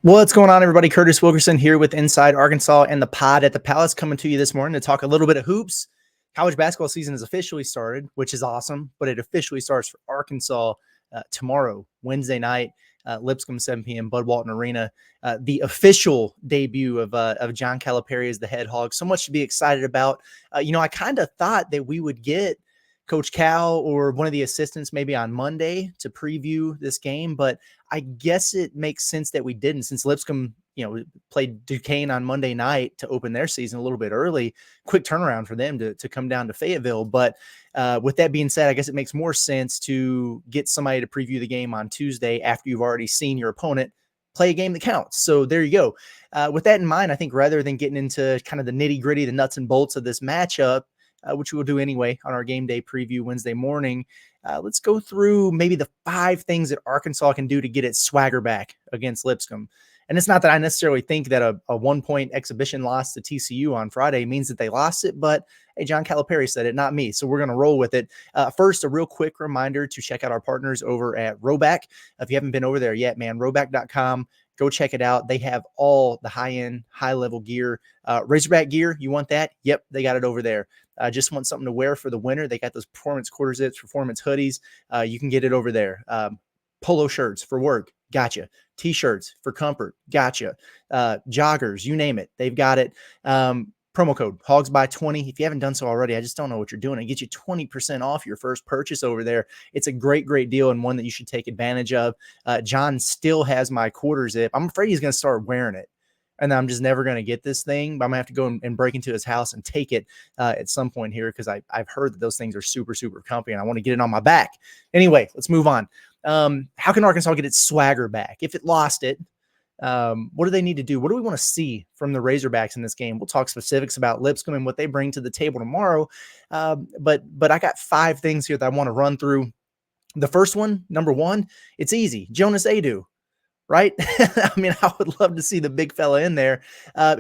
What's going on, everybody? Curtis Wilkerson here with Inside Arkansas and the pod at the Palace, coming to you this morning to talk a little bit of hoops. College basketball season has officially started, which is awesome, but it officially starts for Arkansas tomorrow, Wednesday night, Lipscomb, 7 p.m., Bud Walton Arena. The official debut of John Calipari as the head hog. So much to be excited about. I kind of thought that we would get Coach Cal or one of the assistants maybe on Monday to preview this game, but I guess it makes sense that we didn't, since Lipscomb, played Duquesne on Monday night to open their season a little bit early. Quick turnaround for them to come down to Fayetteville. But with that being said, I guess it makes more sense to get somebody to preview the game on Tuesday after you've already seen your opponent play a game that counts. So there you go. With that in mind, I think rather than getting into kind of the nitty gritty, the nuts and bolts of this matchup, which we'll do anyway on our game day preview Wednesday morning, let's go through maybe the 5 things that Arkansas can do to get its swagger back against Lipscomb. And it's not that I necessarily think that a 1-point exhibition loss to TCU on Friday means that they lost it, but hey, John Calipari said it, not me. So we're going to roll with it. First, a real quick reminder to check out our partners over at Rhoback. If you haven't been over there yet, man, Rhoback.com. Go check it out. They have all the high-end, high-level gear. Razorback gear, you want that? Yep, they got it over there. Just want something to wear for the winter. They got those performance quarter zips, performance hoodies. You can get it over there. Polo shirts for work, gotcha. T-shirts for comfort, gotcha. Joggers, you name it, they've got it. Promo code HOGSBY20. If you haven't done so already, I just don't know what you're doing. It gets you 20% off your first purchase over there. It's a great, great deal and one that you should take advantage of. John still has my quarter zip. I'm afraid he's going to start wearing it, and I'm just never going to get this thing, but I'm going to have to go and break into his house and take it at some point here, because I've heard that those things are super, super comfy, and I want to get it on my back. Anyway, let's move on. How can Arkansas get its swagger back? If it lost it, what do they need to do? What do we want to see from the Razorbacks in this game? We'll talk specifics about Lipscomb and what they bring to the table tomorrow. But I got 5 things here that I want to run through. The first one, number 1, it's easy. Jonas Adu. Right? I mean, I would love to see the big fella in there.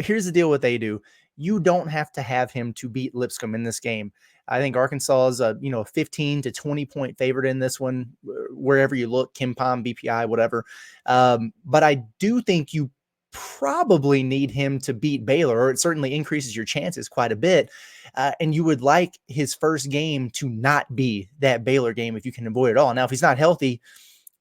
Here's the deal with Adu. You don't have to have him to beat Lipscomb in this game. I think Arkansas is a 15 to 20 point favorite in this one, wherever you look, KenPom, BPI, whatever. But I do think you probably need him to beat Baylor, or it certainly increases your chances quite a bit. And you would like his first game to not be that Baylor game if you can avoid it all. Now, if he's not healthy,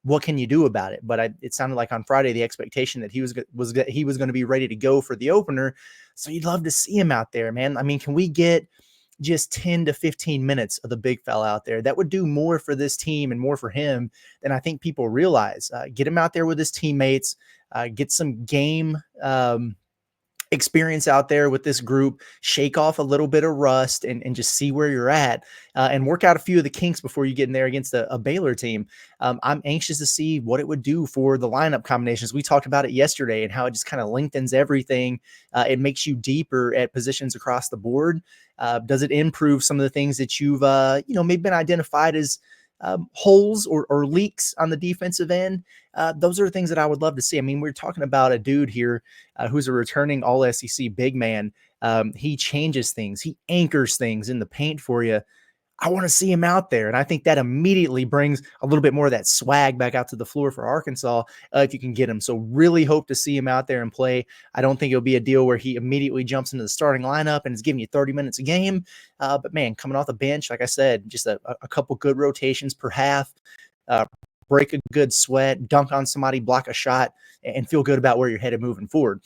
what can you do about it? But it sounded like on Friday, the expectation that he was going to be ready to go for the opener. So you'd love to see him out there, man. I mean, can we get just 10 to 15 minutes of the big fella out there? That would do more for this team and more for him than I think people realize. Get him out there with his teammates, get some game experience out there with this group, shake off a little bit of rust and just see where you're at, and work out a few of the kinks before you get in there against a Baylor team. I'm anxious to see what it would do for the lineup combinations. We talked about it yesterday and how it just kind of lengthens everything. It makes you deeper at positions across the board. Does it improve some of the things that you've, maybe been identified as holes or leaks on the defensive end? Those are things that I would love to see. I mean, we're talking about a dude here who's a returning all SEC big man. He changes things. He anchors things in the paint for you. I want to see him out there. And I think that immediately brings a little bit more of that swag back out to the floor for Arkansas if you can get him. So really hope to see him out there and play. I don't think it'll be a deal where he immediately jumps into the starting lineup and is giving you 30 minutes a game. But man, coming off the bench, like I said, just a couple good rotations per half, break a good sweat, dunk on somebody, block a shot, and feel good about where you're headed moving forward.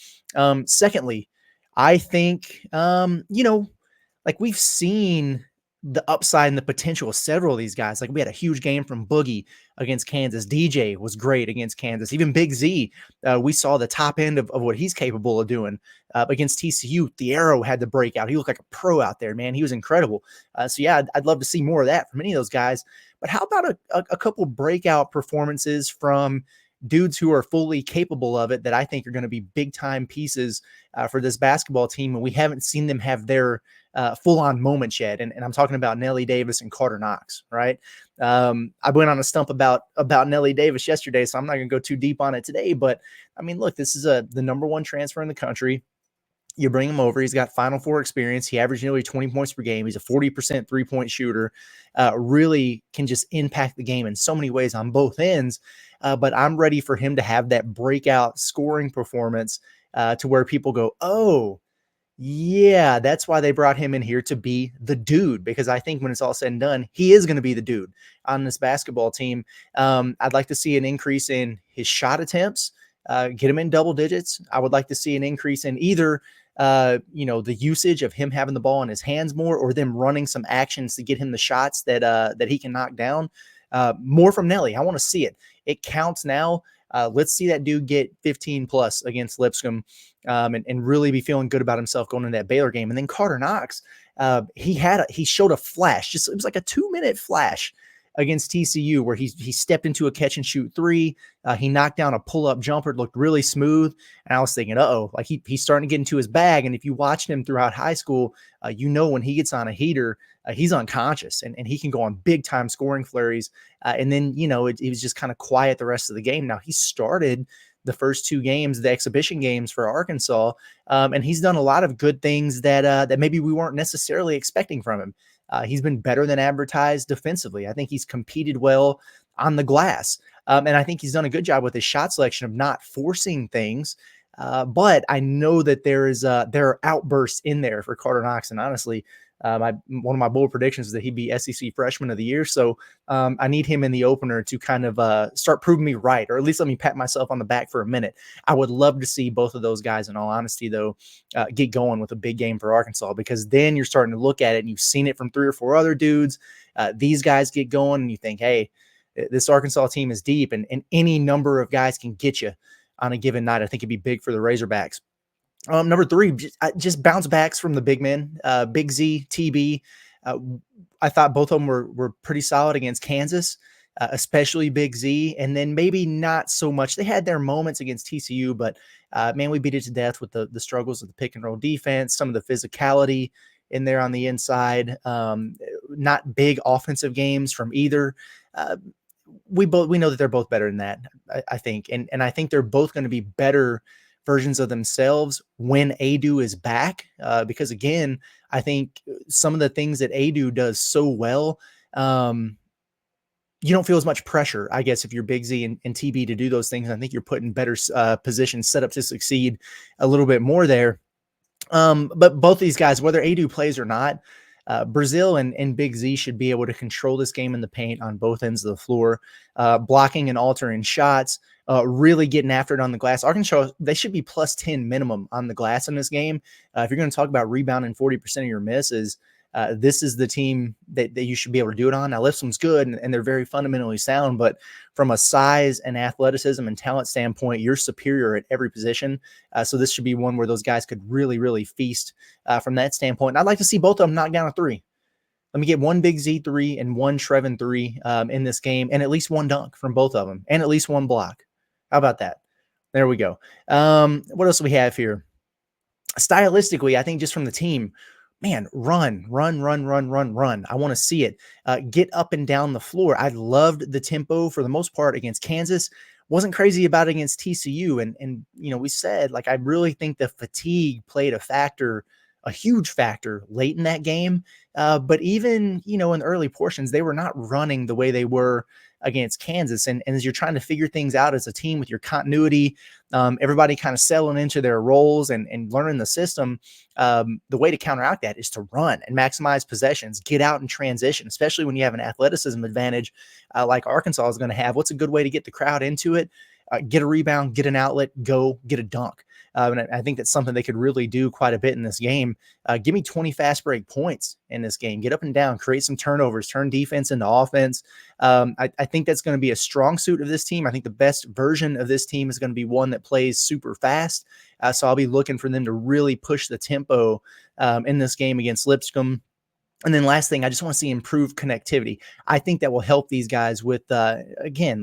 Secondly, I think, like we've seen the upside and the potential of several of these guys. Like we had a huge game from Boogie against Kansas. DJ was great against Kansas. Even Big Z, we saw the top end of what he's capable of doing against TCU. Thiero had the breakout. He looked like a pro out there, man. He was incredible. So yeah, I'd love to see more of that from any of those guys. But how about a couple breakout performances from dudes who are fully capable of it that I think are going to be big time pieces for this basketball team, and we haven't seen them have their full-on moments yet. And I'm talking about Nelly Davis and Carter Knox, right? I went on a stump about Nelly Davis yesterday, so I'm not going to go too deep on it today. But I mean, look, this is the number 1 transfer in the country. You bring him over. He's got Final Four experience. He averaged nearly 20 points per game. He's a 40% three-point shooter. Really can just impact the game in so many ways on both ends. but I'm ready for him to have that breakout scoring performance to where people go, oh, yeah, that's why they brought him in here to be the dude, because I think when it's all said and done, he is going to be the dude on this basketball team. I'd like to see an increase in his shot attempts, get him in double digits. I would like to see an increase in either, the usage of him having the ball in his hands more, or them running some actions to get him the shots that he can knock down. More from Nelly. I want to see it. It counts now. Let's see that dude get 15 plus against Lipscomb, and really be feeling good about himself going into that Baylor game. And then Carter Knox, he showed a flash. It was like a 2-minute flash against TCU where he stepped into a catch and shoot three. He knocked down a pull-up jumper. It looked really smooth. And I was thinking, like he's starting to get into his bag. And if you watched him throughout high school, when he gets on a heater, he's unconscious and he can go on big time scoring flurries. And then, it was just kind of quiet the rest of the game. Now he started the first 2 games, the exhibition games for Arkansas. And he's done a lot of good things that maybe we weren't necessarily expecting from him. He's been better than advertised defensively. I think he's competed well on the glass. And I think he's done a good job with his shot selection of not forcing things. But I know that there are outbursts in there for Carter Knox. And honestly, one of my bold predictions is that he'd be SEC Freshman of the Year. So I need him in the opener to kind of start proving me right, or at least let me pat myself on the back for a minute. I would love to see both of those guys, in all honesty, though, get going with a big game for Arkansas, because then you're starting to look at it and you've seen it from 3 or 4 other dudes. These guys get going and you think, hey, this Arkansas team is deep, and any number of guys can get you on a given night. I think it'd be big for the Razorbacks. Number 3, just bounce backs from the big men, Big Z, TB. I thought both of them were pretty solid against Kansas, especially Big Z, and then maybe not so much. They had their moments against TCU, but man, we beat it to death with the struggles of the pick and roll defense, some of the physicality in there on the inside. Not big offensive games from either. We know that they're both better than that, I think, and I think they're both going to be better versions of themselves when Adu is back, because again, I think some of the things that Adu does so well, you don't feel as much pressure, I guess, if you're Big Z and TB to do those things. I think you're put in better positions set up to succeed a little bit more there. But both these guys, whether Adu plays or not, Brazil and Big Z should be able to control this game in the paint on both ends of the floor, blocking and altering shots, really getting after it on the glass. Arkansas, they should be plus 10 minimum on the glass in this game. If you're going to talk about rebounding 40% of your misses, this is the team that you should be able to do it on. Now, Lipscomb's good, and they're very fundamentally sound, but from a size and athleticism and talent standpoint, you're superior at every position. So this should be one where those guys could really, really feast from that standpoint. And I'd like to see both of them knock down a 3. Let me get one Big Z 3 and one Trevin 3 in this game, and at least one dunk from both of them, and at least one block. How about that? There we go. What else do we have here? Stylistically, I think just from the team, man, run. I want to see it. Get up and down the floor. I loved the tempo for the most part against Kansas. Wasn't crazy about it against TCU. And we said, I really think the fatigue played a huge factor late in that game. But even, in the early portions, they were not running the way they were against Kansas. And as you're trying to figure things out as a team with your continuity, everybody kind of settling into their roles and learning the system, the way to counteract that is to run and maximize possessions, get out and transition, especially when you have an athleticism advantage like Arkansas is going to have. What's a good way to get the crowd into it? Get a rebound, get an outlet, go get a dunk. And I think that's something they could really do quite a bit in this game. Give me 20 fast break points in this game. Get up and down, create some turnovers, turn defense into offense. I think that's going to be a strong suit of this team. I think the best version of this team is going to be one that plays super fast. So I'll be looking for them to really push the tempo in this game against Lipscomb. And then last thing, I just want to see improved connectivity. I think that will help these guys with, again,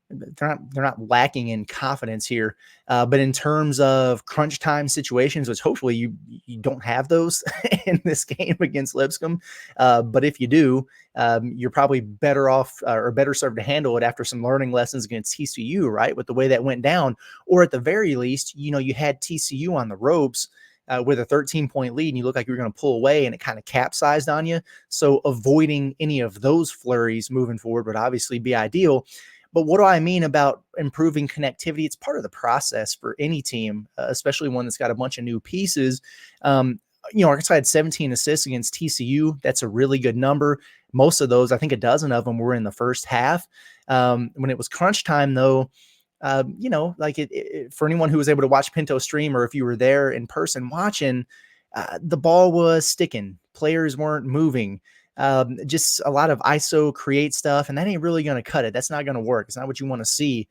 they're not lacking in confidence here, but in terms of crunch time situations, which hopefully you don't have those in this game against Lipscomb, but if you do, you're probably better off or better served to handle it after some learning lessons against TCU, right? With the way that went down, or at the very least, you had TCU on the ropes with a 13-point lead, and you look like you were going to pull away, and it kind of capsized on you. So avoiding any of those flurries moving forward would obviously be ideal. But what do I mean about improving connectivity? It's part of the process for any team, especially one that's got a bunch of new pieces. Arkansas had 17 assists against TCU. That's a really good number. Most of those, I think a dozen of them were in the first half. When it was crunch time, though, for anyone who was able to watch Pinto stream, or if you were there in person watching, the ball was sticking. Players weren't moving. Just a lot of ISO create stuff, and that ain't really going to cut it. That's not going to work. It's not what you want to see.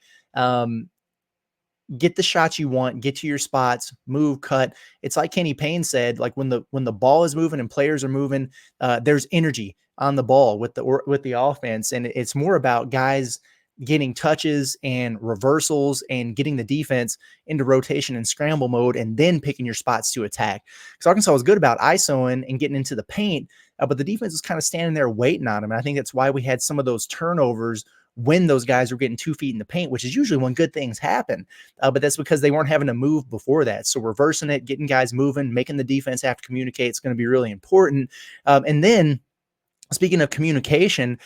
Get the shots you want, get to your spots, move, cut. It's like Kenny Payne said, like when the ball is moving and players are moving, there's energy on the ball with the offense. And it's more about guys getting touches and reversals and getting the defense into rotation and scramble mode, and then picking your spots to attack. Because Arkansas was good about ISOing and getting into the paint, but the defense was kind of standing there waiting on them. And I think that's why we had some of those turnovers when those guys were getting 2 feet in the paint, which is usually when good things happen. But that's because they weren't having to move before that. So reversing it, getting guys moving, making the defense have to communicate, it's going to be really important. And then speaking of communication,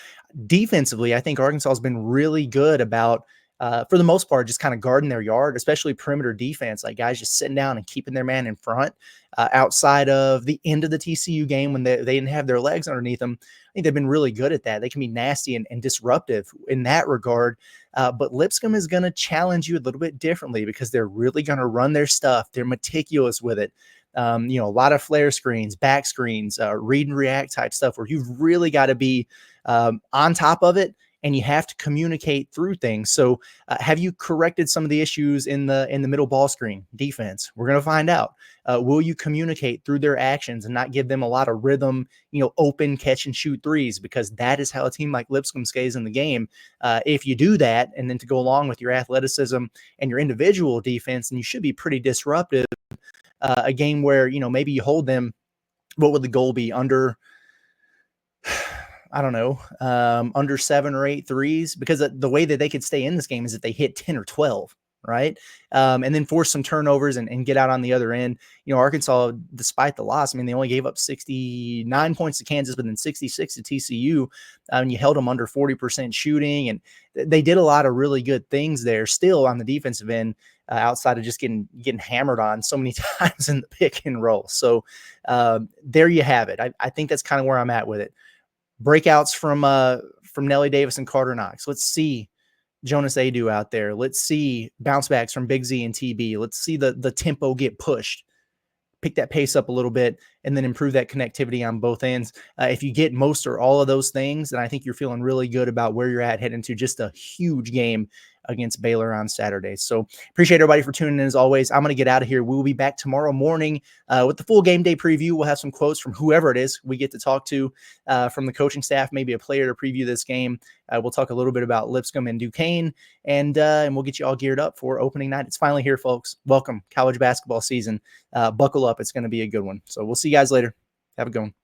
defensively, I think Arkansas has been really good about, for the most part, just kind of guarding their yard, especially perimeter defense, like guys just sitting down and keeping their man in front. Outside of the end of the TCU game when they didn't have their legs underneath them, I think they've been really good at that. They can be nasty and disruptive in that regard. But Lipscomb is going to challenge you a little bit differently because they're really going to run their stuff. They're meticulous with it. A lot of flare screens, back screens, read and react type stuff where you've really got to be on top of it, and you have to communicate through things. So have you corrected some of the issues in the middle ball screen defense? We're going to find out. Will you communicate through their actions and not give them a lot of rhythm, open catch and shoot threes? Because that is how a team like Lipscomb stays in the game. If you do that, and then to go along with your athleticism and your individual defense, then you should be pretty disruptive. A game where, maybe you hold them, what would the goal be? Under, I don't know, under 7 or 8 threes, because the way that they could stay in this game is if they hit 10 or 12, right? And then force some turnovers and get out on the other end. Arkansas, despite the loss, they only gave up 69 points to Kansas, but then 66 to TCU. And you held them under 40% shooting, and they did a lot of really good things there still on the defensive end, outside of just getting hammered on so many times in the pick and roll. So there you have it. I think that's kind of where I'm at with it. Breakouts from Nelly Davis and Carter Knox. Let's see Jonas Adu out there. Let's see bounce backs from Big Z and TB. Let's see the tempo get pushed. Pick that pace up a little bit, and then improve that connectivity on both ends. If you get most or all of those things, then I think you're feeling really good about where you're at heading to just a huge game against Baylor on Saturday. So appreciate everybody for tuning in as always. I'm going to get out of here. We will be back tomorrow morning with the full game day preview. We'll have some quotes from whoever it is we get to talk to from the coaching staff, maybe a player to preview this game. We'll talk a little bit about Lipscomb and Duquesne, and we'll get you all geared up for opening night. It's finally here, folks. Welcome, college basketball season. Buckle up. It's going to be a good one. So we'll see you guys later. Have a good one.